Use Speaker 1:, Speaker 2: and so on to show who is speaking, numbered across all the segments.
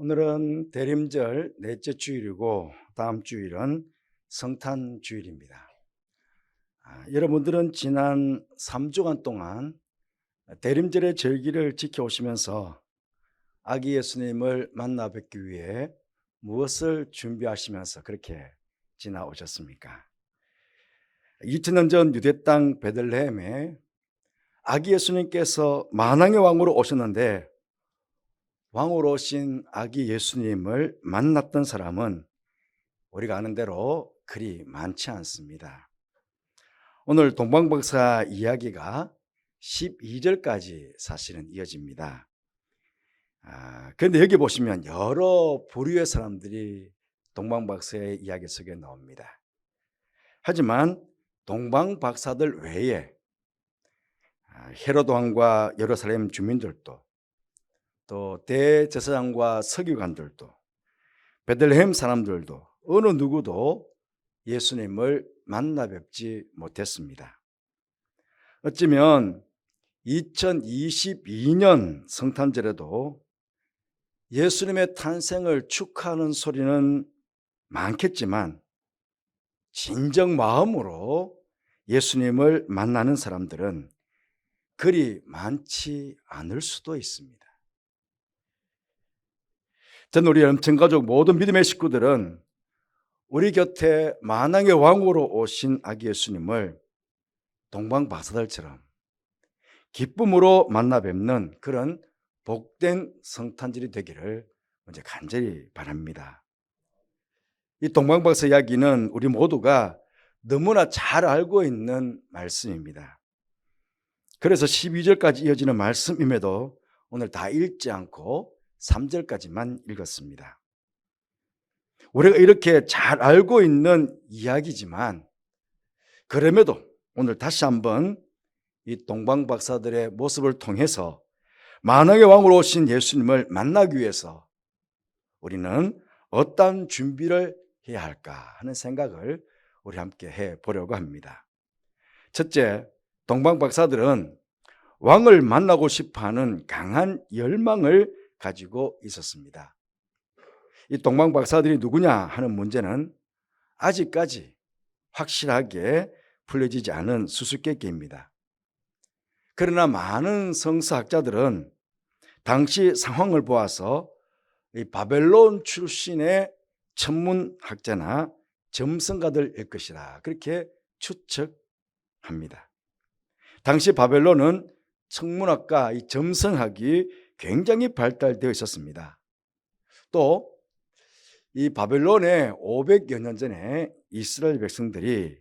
Speaker 1: 오늘은 대림절 넷째 주일이고 다음 주일은 성탄 주일입니다. 여러분들은 지난 3주간 동안 대림절의 절기를 지켜오시면서 아기 예수님을 만나 뵙기 위해 무엇을 준비하시면서 그렇게 지나오셨습니까? 2000년 전 유대 땅 베들레헴에 아기 예수님께서 만왕의 왕으로 오셨는데, 왕으로 오신 아기 예수님을 만났던 사람은 우리가 아는 대로 그리 많지 않습니다. 오늘 동방박사 이야기가 12절까지 사실은 이어집니다. 그런데 여기 보시면 여러 부류의 사람들이 동방박사의 이야기 속에 나옵니다. 하지만 동방박사들 외에 헤롯 왕과 예루살렘 주민들도, 또 대제사장과 서기관들도, 베들레헴 사람들도 어느 누구도 예수님을 만나 뵙지 못했습니다. 어쩌면 2022년 성탄절에도 예수님의 탄생을 축하하는 소리는 많겠지만 진정 마음으로 예수님을 만나는 사람들은 그리 많지 않을 수도 있습니다. 전 우리 염천가족 모든 믿음의 식구들은 우리 곁에 만왕의 왕으로 오신 아기 예수님을 동방박사들처럼 기쁨으로 만나 뵙는 그런 복된 성탄절이 되기를 먼저 간절히 바랍니다. 이 동방박사 이야기는 우리 모두가 너무나 잘 알고 있는 말씀입니다. 그래서 12절까지 이어지는 말씀임에도 오늘 다 읽지 않고 3절까지만 읽었습니다. 우리가 이렇게 잘 알고 있는 이야기지만 그럼에도 오늘 다시 한번 이 동방박사들의 모습을 통해서 만왕의 왕으로 오신 예수님을 만나기 위해서 우리는 어떤 준비를 해야 할까 하는 생각을 우리 함께 해보려고 합니다. 첫째, 동방박사들은 왕을 만나고 싶어하는 강한 열망을 가지고 있었습니다. 이 동방박사들이 누구냐 하는 문제는 아직까지 확실하게 풀려지지 않은 수수께끼입니다. 그러나 많은 성서학자들은 당시 상황을 보아서 이 바벨론 출신의 천문학자나 점성가들일 것이다, 그렇게 추측합니다. 당시 바벨론은 천문학과 이 점성학이 굉장히 발달되어 있었습니다. 또 이 바벨론에 500여 년 전에 이스라엘 백성들이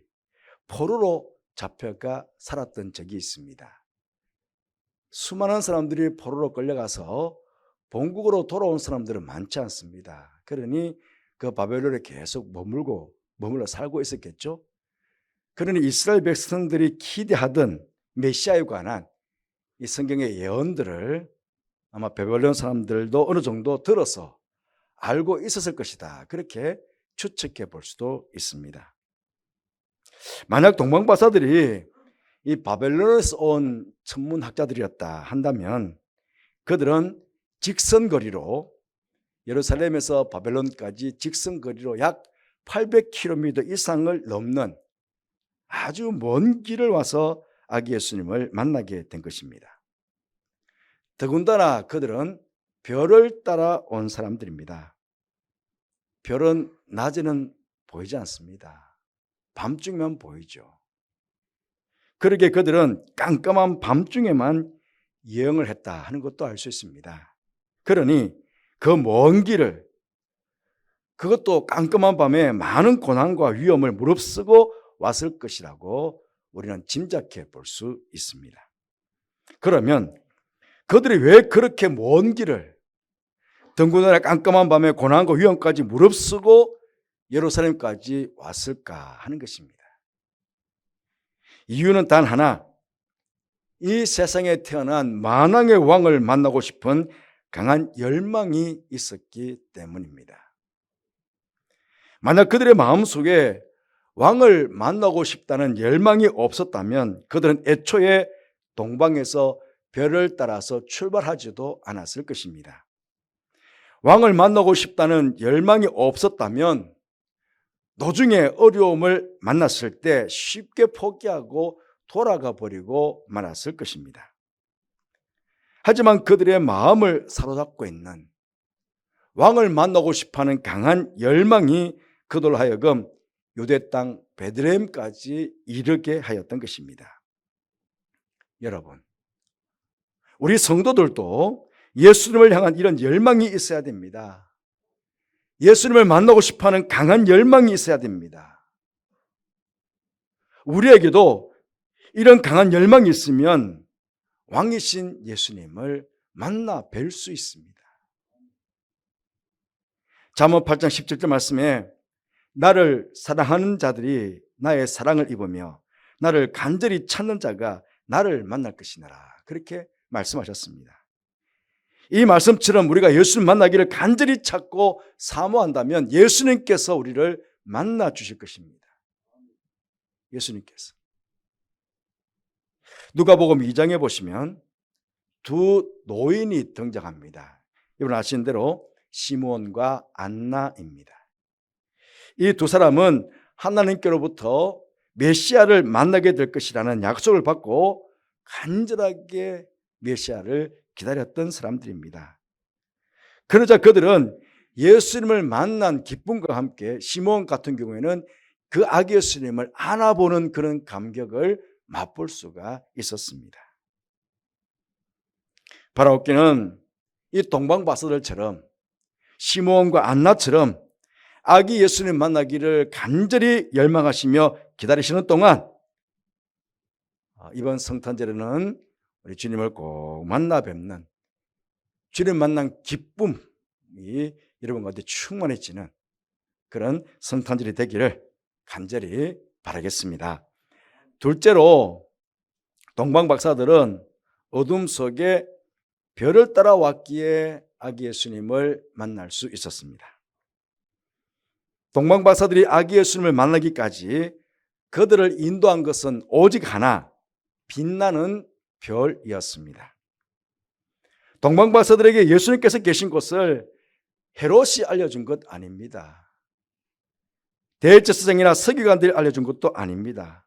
Speaker 1: 포로로 잡혀가 살았던 적이 있습니다. 수많은 사람들이 포로로 끌려가서 본국으로 돌아온 사람들은 많지 않습니다. 그러니 그 바벨론에 계속 머물러 살고 있었겠죠. 그러니 이스라엘 백성들이 기대하던 메시아에 관한 이 성경의 예언들을 아마 바벨론 사람들도 어느 정도 들어서 알고 있었을 것이다, 그렇게 추측해 볼 수도 있습니다. 만약 동방박사들이 이 바벨론에서 온 천문학자들이었다 한다면 그들은 직선거리로 예루살렘에서 바벨론까지 직선거리로 약 800km 이상을 넘는 아주 먼 길을 와서 아기 예수님을 만나게 된 것입니다. 더군다나 그들은 별을 따라 온 사람들입니다. 별은 낮에는 보이지 않습니다. 밤중에만 보이죠. 그러게 그들은 깜깜한 밤중에만 여행을 했다 하는 것도 알 수 있습니다. 그러니 그 먼 길을, 그것도 깜깜한 밤에 많은 고난과 위험을 무릅쓰고 왔을 것이라고 우리는 짐작해 볼 수 있습니다. 그러면 그들이 왜 그렇게 먼 길을 더군다나 깜깜한 밤에 고난과 위험까지 무릅쓰고 예루살렘까지 왔을까 하는 것입니다. 이유는 단 하나, 이 세상에 태어난 만왕의 왕을 만나고 싶은 강한 열망이 있었기 때문입니다. 만약 그들의 마음속에 왕을 만나고 싶다는 열망이 없었다면 그들은 애초에 동방에서 별을 따라서 출발하지도 않았을 것입니다. 왕을 만나고 싶다는 열망이 없었다면 도중에 어려움을 만났을 때 쉽게 포기하고 돌아가 버리고 말았을 것입니다. 하지만 그들의 마음을 사로잡고 있는 왕을 만나고 싶어하는 강한 열망이 그들로 하여금 유대 땅 베들레헴까지 이르게 하였던 것입니다. 여러분, 우리 성도들도 예수님을 향한 이런 열망이 있어야 됩니다. 예수님을 만나고 싶어하는 강한 열망이 있어야 됩니다. 우리에게도 이런 강한 열망이 있으면 왕이신 예수님을 만나 뵐 수 있습니다. 잠언 8장 17절 말씀에 나를 사랑하는 자들이 나의 사랑을 입으며 나를 간절히 찾는 자가 나를 만날 것이니라, 그렇게 말씀하셨습니다. 이 말씀처럼 우리가 예수님 만나기를 간절히 찾고 사모한다면 예수님께서 우리를 만나 주실 것입니다. 예수님께서. 누가복음 2장에 보시면 두 노인이 등장합니다. 여러분 아시는 대로 시므온과 안나입니다. 이 두 사람은 하나님께로부터 메시아를 만나게 될 것이라는 약속을 받고 간절하게 메시아를 기다렸던 사람들입니다. 그러자 그들은 예수님을 만난 기쁨과 함께 시므온 같은 경우에는 그 아기 예수님을 안아보는 그런 감격을 맛볼 수가 있었습니다. 바라옵기는 이 동방박사들처럼 시므온과 안나처럼 아기 예수님 만나기를 간절히 열망하시며 기다리시는 동안 이번 성탄절에는 우리 주님을 꼭 만나 뵙는, 주님 만난 기쁨이 여러분 가운데 충만해지는 그런 성탄절이 되기를 간절히 바라겠습니다. 둘째로 동방박사들은 어둠 속에 별을 따라 왔기에 아기 예수님을 만날 수 있었습니다. 동방박사들이 아기 예수님을 만나기까지 그들을 인도한 것은 오직 하나, 빛나는 별이었습니다. 동방박사들에게 예수님께서 계신 곳을 헤롯이 알려준 것 아닙니다. 대제사장이나 서기관들이 알려준 것도 아닙니다.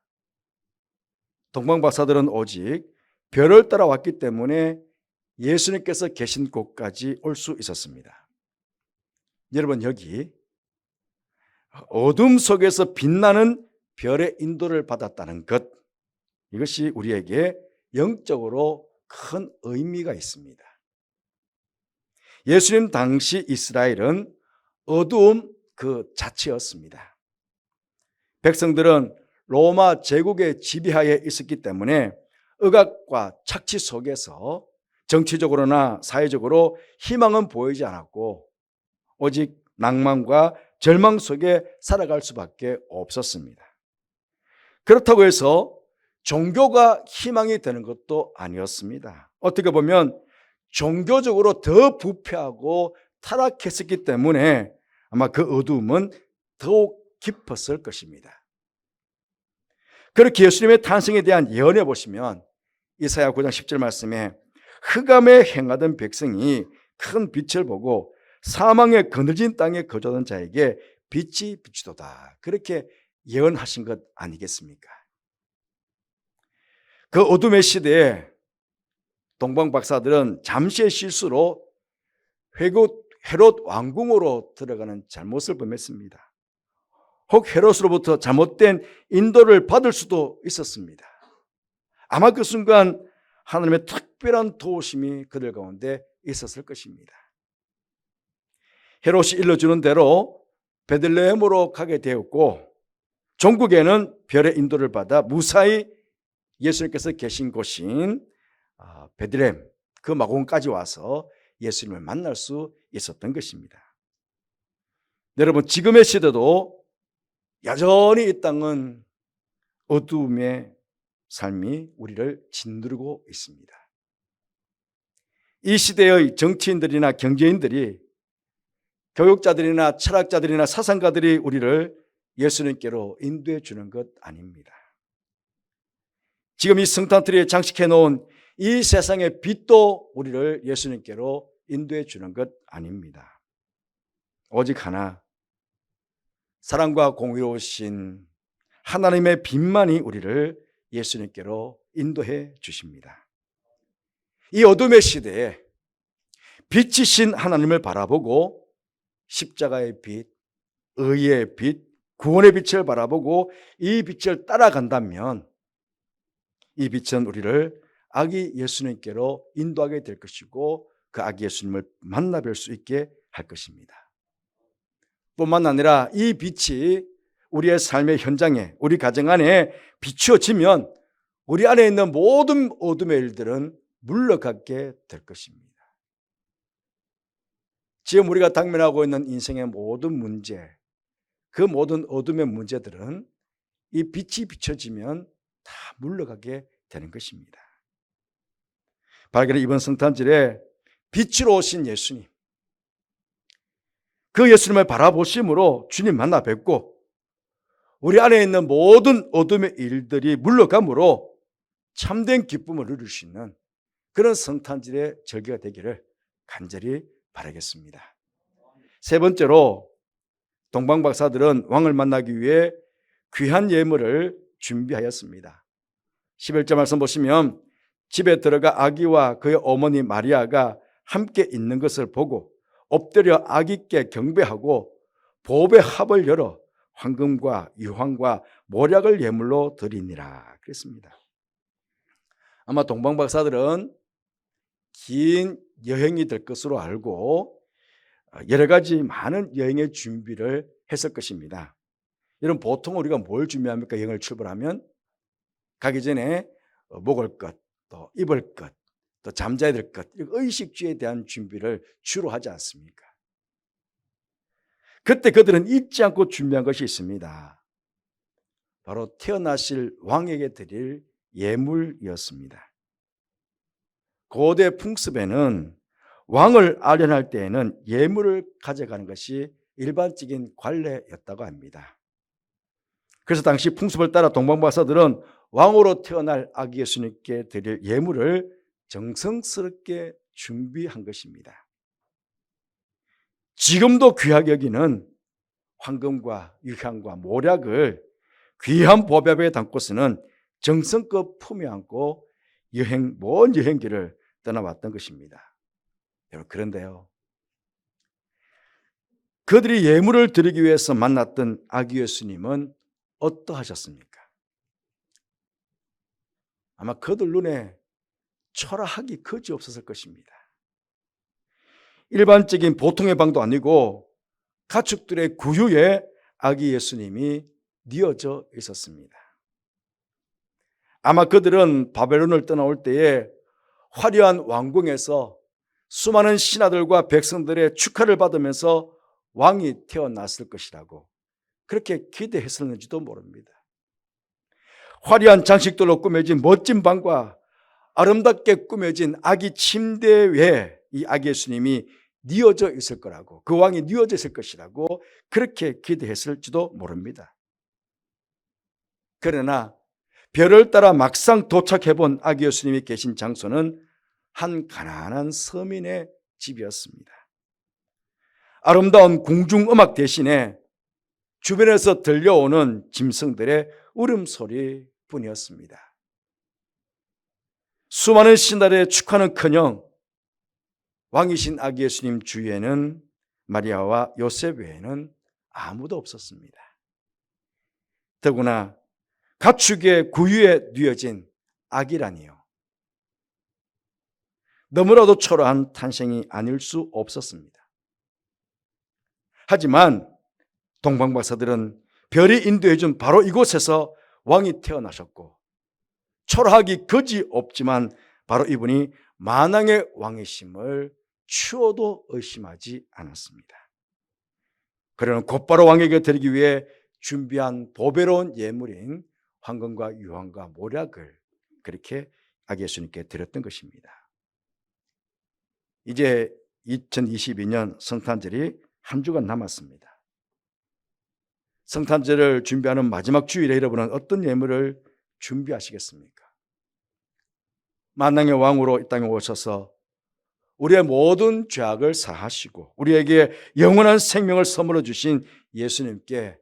Speaker 1: 동방박사들은 오직 별을 따라 왔기 때문에 예수님께서 계신 곳까지 올 수 있었습니다. 여러분, 여기 어둠 속에서 빛나는 별의 인도를 받았다는 것, 이것이 우리에게 영적으로 큰 의미가 있습니다. 예수님 당시 이스라엘은 어두움 그 자체였습니다. 백성들은 로마 제국의 지배하에 있었기 때문에 억압과 착취 속에서 정치적으로나 사회적으로 희망은 보이지 않았고 오직 낭만과 절망 속에 살아갈 수밖에 없었습니다. 그렇다고 해서 종교가 희망이 되는 것도 아니었습니다. 어떻게 보면 종교적으로 더 부패하고 타락했었기 때문에 아마 그 어두움은 더욱 깊었을 것입니다. 그렇게 예수님의 탄생에 대한 예언해 보시면 이사야 9장 10절 말씀에 흑암에 행하던 백성이 큰 빛을 보고 사망의 그늘진 땅에 거주하던 자에게 빛이 비추도다, 그렇게 예언하신 것 아니겠습니까? 그 어둠의 시대에 동방박사들은 잠시의 실수로 헤롯 왕궁으로 들어가는 잘못을 범했습니다. 혹 헤롯으로부터 잘못된 인도를 받을 수도 있었습니다. 아마 그 순간 하나님의 특별한 도우심이 그들 가운데 있었을 것입니다. 헤롯이 일러주는 대로 베들레헴으로 가게 되었고 종국에는 별의 인도를 받아 무사히 예수님께서 계신 곳인 베들레헴 그 마공까지 와서 예수님을 만날 수 있었던 것입니다. 여러분, 지금의 시대도 여전히 이 땅은 어두움의 삶이 우리를 짓누르고 있습니다. 이 시대의 정치인들이나 경제인들이, 교육자들이나 철학자들이나 사상가들이 우리를 예수님께로 인도해 주는 것 아닙니다. 지금 이 성탄트리에 장식해 놓은 이 세상의 빛도 우리를 예수님께로 인도해 주는 것 아닙니다. 오직 하나, 사랑과 공의로우신 하나님의 빛만이 우리를 예수님께로 인도해 주십니다. 이 어둠의 시대에 빛이신 하나님을 바라보고 십자가의 빛, 의의 빛, 구원의 빛을 바라보고 이 빛을 따라간다면 이 빛은 우리를 아기 예수님께로 인도하게 될 것이고 그 아기 예수님을 만나뵐 수 있게 할 것입니다. 뿐만 아니라 이 빛이 우리의 삶의 현장에, 우리 가정 안에 비추어지면 우리 안에 있는 모든 어둠의 일들은 물러가게 될 것입니다. 지금 우리가 당면하고 있는 인생의 모든 문제, 그 모든 어둠의 문제들은 이 빛이 비춰지면 다 물러가게 되는 것입니다. 바로 이번 성탄절에 빛으로 오신 예수님, 그 예수님을 바라보심으로 주님 만나 뵙고 우리 안에 있는 모든 어둠의 일들이 물러감으로 참된 기쁨을 누릴 수 있는 그런 성탄절의 절기가 되기를 간절히 바라겠습니다. 세 번째로 동방박사들은 왕을 만나기 위해 귀한 예물을 준비하였습니다. 11절 말씀 보시면 집에 들어가 아기와 그의 어머니 마리아가 함께 있는 것을 보고 엎드려 아기께 경배하고 보배 합을 열어 황금과 유황과 모략을 예물로 드리니라 그랬습니다. 아마 동방박사들은 긴 여행이 될 것으로 알고 여러 가지 많은 여행의 준비를 했을 것입니다. 여러분, 보통 우리가 뭘 준비합니까? 여행을 출발하면 가기 전에 먹을 것, 또 입을 것, 또 잠자야 될 것, 의식주에 대한 준비를 주로 하지 않습니까? 그때 그들은 잊지 않고 준비한 것이 있습니다. 바로 태어나실 왕에게 드릴 예물이었습니다. 고대 풍습에는 왕을 아련할 때에는 예물을 가져가는 것이 일반적인 관례였다고 합니다. 그래서 당시 풍습을 따라 동방박사들은 왕으로 태어날 아기 예수님께 드릴 예물을 정성스럽게 준비한 것입니다. 지금도 귀하게 여기는 황금과 유향과 모략을 귀한 보배에 담고서는 정성껏 품에 안고 먼 여행길을 떠나왔던 것입니다. 여러분, 그런데요, 그들이 예물을 드리기 위해서 만났던 아기 예수님은 어떠하셨습니까? 아마 그들 눈에 초라하기 그지없었을 것입니다. 일반적인 보통의 방도 아니고 가축들의 구유에 아기 예수님이 뉘어져 있었습니다. 아마 그들은 바벨론을 떠나올 때에 화려한 왕궁에서 수많은 신하들과 백성들의 축하를 받으면서 왕이 태어났을 것이라고 그렇게 기대했었는지도 모릅니다. 화려한 장식들로 꾸며진 멋진 방과 아름답게 꾸며진 아기 침대 위에 이 아기 예수님이 뉘어져 있을 거라고, 그 왕이 뉘어져 있을 것이라고 그렇게 기대했을지도 모릅니다. 그러나 별을 따라 막상 도착해본 아기 예수님이 계신 장소는 한 가난한 서민의 집이었습니다. 아름다운 궁중음악 대신에 주변에서 들려오는 짐승들의 울음소리 뿐이었습니다. 수많은 신하들의 축하는커녕 왕이신 아기 예수님 주위에는 마리아와 요셉 외에는 아무도 없었습니다. 더구나 가축의 구유에 뉘어진 아기라니요, 너무나도 초라한 탄생이 아닐 수 없었습니다. 하지만 동방박사들은 별이 인도해준 바로 이곳에서 왕이 태어나셨고 초라하기 그지없지만 바로 이분이 만왕의 왕이심을 추호도 의심하지 않았습니다. 그러나 곧바로 왕에게 드리기 위해 준비한 보배로운 예물인 황금과 유황과 모략을 그렇게 아기 예수님께 드렸던 것입니다. 이제 2022년 성탄절이 한 주간 남았습니다. 성탄절을 준비하는 마지막 주일에 여러분은 어떤 예물을 준비하시겠습니까? 만왕의 왕으로 이 땅에 오셔서 우리의 모든 죄악을 사하시고 우리에게 영원한 생명을 선물로 주신 예수님께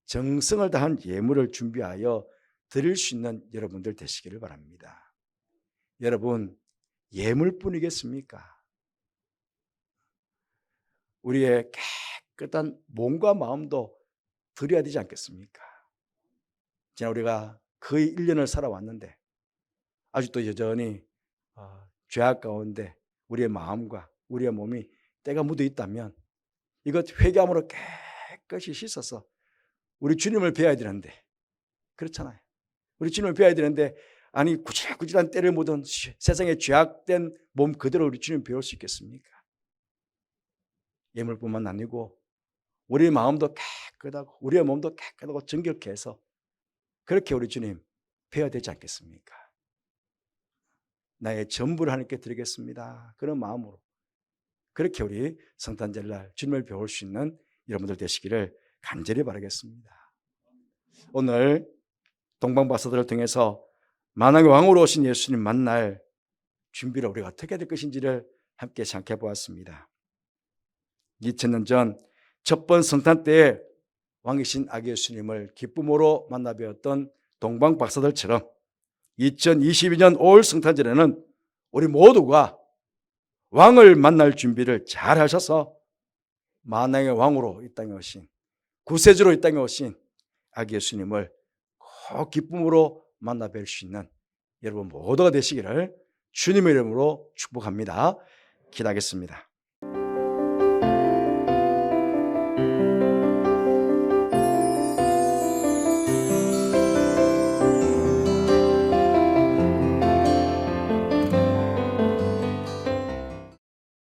Speaker 1: 정성을 다한 예물을 준비하여 드릴 수 있는 여러분들 되시기를 바랍니다. 여러분, 예물뿐이겠습니까? 우리의 깨끗한 몸과 마음도 드려야 되지 않겠습니까? 지난 우리가 거의 1년을 살아왔는데 아직도 여전히 죄악 가운데 우리의 마음과 우리의 몸이 때가 묻어 있다면 이것 회개함으로 깨끗이 씻어서 우리 주님을 배워야 되는데, 그렇잖아요. 우리 주님을 배워야 되는데 아니 구질구질한 때를 묻은 세상의 죄악된 몸 그대로 우리 주님 배울 수 있겠습니까? 예물뿐만 아니고 우리의 마음도 깨끗하고 우리의 몸도 깨끗하고 정결케 해서 그렇게 우리 주님 배워야 되지 않겠습니까? 나의 전부를 하나님께 드리겠습니다. 그런 마음으로 그렇게 우리 성탄절날 주님을 배울 수 있는 여러분들 되시기를 간절히 바라겠습니다. 오늘 동방박사들을 통해서 만왕의 왕으로 오신 예수님 만날 준비를 우리가 어떻게 될 것인지를 함께 생각해 보았습니다. 2000년 전 첫 번 성탄 때에 왕이신 아기 예수님을 기쁨으로 만나 뵈었던 동방박사들처럼 2022년 5월 성탄절에는 우리 모두가 왕을 만날 준비를 잘 하셔서 만왕의 왕으로 이 땅에 오신, 구세주로 이 땅에 오신 아기 예수님을 꼭 기쁨으로 만나 뵐 수 있는 여러분 모두가 되시기를 주님의 이름으로 축복합니다. 기도하겠습니다.